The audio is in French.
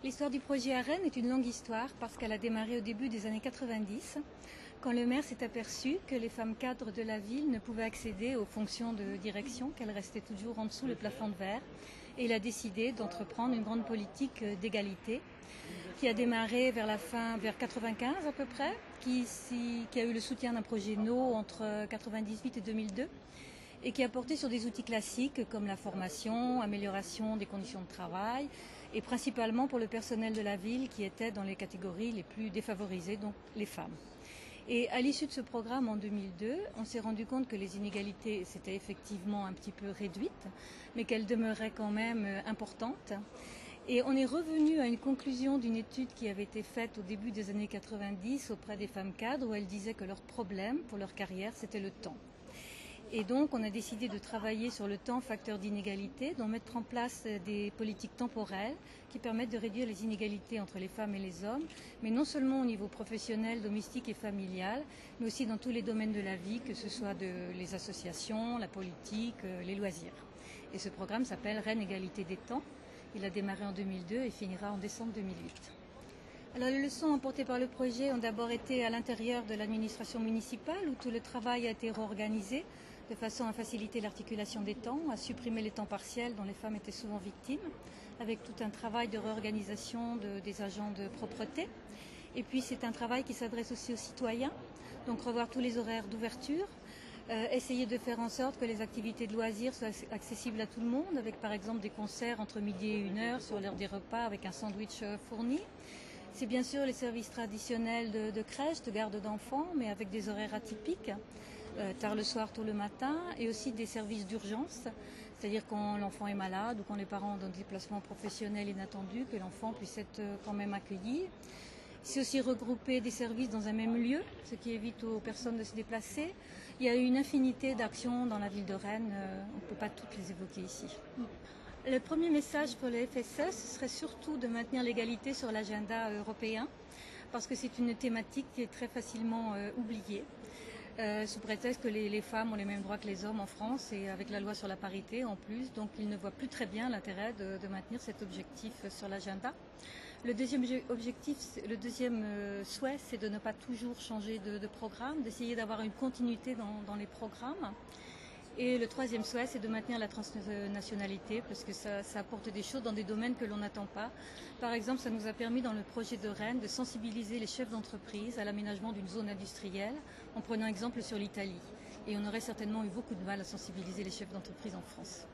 L'histoire du projet à Rennes est une longue histoire parce qu'elle a démarré au début des années 90, quand le maire s'est aperçu que les femmes cadres de la ville ne pouvaient accéder aux fonctions de direction, qu'elles restaient toujours en dessous le plafond de verre. Et il a décidé d'entreprendre une grande politique d'égalité qui a démarré vers la fin, vers 95 à peu près, qui a eu le soutien d'un projet NO entre 98 et 2002 et qui a porté sur des outils classiques comme la formation, amélioration des conditions de travail et principalement pour le personnel de la ville qui était dans les catégories les plus défavorisées, donc les femmes. Et à l'issue de ce programme en 2002, on s'est rendu compte que les inégalités s'étaient effectivement un petit peu réduites, mais qu'elles demeuraient quand même importantes. Et on est revenu à une conclusion d'une étude qui avait été faite au début des années 90 auprès des femmes cadres, où elles disaient que leur problème pour leur carrière, c'était le temps. Et donc, on a décidé de travailler sur le temps, facteur d'inégalité, d'en mettre en place des politiques temporelles qui permettent de réduire les inégalités entre les femmes et les hommes, mais non seulement au niveau professionnel, domestique et familial, mais aussi dans tous les domaines de la vie, que ce soit les associations, la politique, les loisirs. Et ce programme s'appelle Rennes Égalité des temps. Il a démarré en 2002 et finira en décembre 2008. Alors les leçons apportées par le projet ont d'abord été à l'intérieur de l'administration municipale où tout le travail a été réorganisé de façon à faciliter l'articulation des temps, à supprimer les temps partiels dont les femmes étaient souvent victimes, avec tout un travail de réorganisation des agents de propreté. Et puis c'est un travail qui s'adresse aussi aux citoyens, donc revoir tous les horaires d'ouverture, essayer de faire en sorte que les activités de loisirs soient accessibles à tout le monde, avec par exemple des concerts entre midi et 1h sur l'heure des repas avec un sandwich fourni. C'est bien sûr les services traditionnels de crèche, de garde d'enfants, mais avec des horaires atypiques, tard le soir, tôt le matin, et aussi des services d'urgence, c'est-à-dire quand l'enfant est malade ou quand les parents ont un déplacement professionnel inattendu, que l'enfant puisse être quand même accueilli. C'est aussi regrouper des services dans un même lieu, ce qui évite aux personnes de se déplacer. Il y a une infinité d'actions dans la ville de Rennes, on ne peut pas toutes les évoquer ici. Le premier message pour le FSE, ce serait surtout de maintenir l'égalité sur l'agenda européen, parce que c'est une thématique qui est très facilement oubliée, sous prétexte que les femmes ont les mêmes droits que les hommes en France et avec la loi sur la parité en plus, donc ils ne voient plus très bien l'intérêt de maintenir cet objectif sur l'agenda. Le deuxième souhait, c'est de ne pas toujours changer de programme, d'essayer d'avoir une continuité dans les programmes. Et le troisième souhait, c'est de maintenir la transnationalité parce que ça apporte des choses dans des domaines que l'on n'attend pas. Par exemple, ça nous a permis dans le projet de Rennes de sensibiliser les chefs d'entreprise à l'aménagement d'une zone industrielle en prenant exemple sur l'Italie. Et on aurait certainement eu beaucoup de mal à sensibiliser les chefs d'entreprise en France.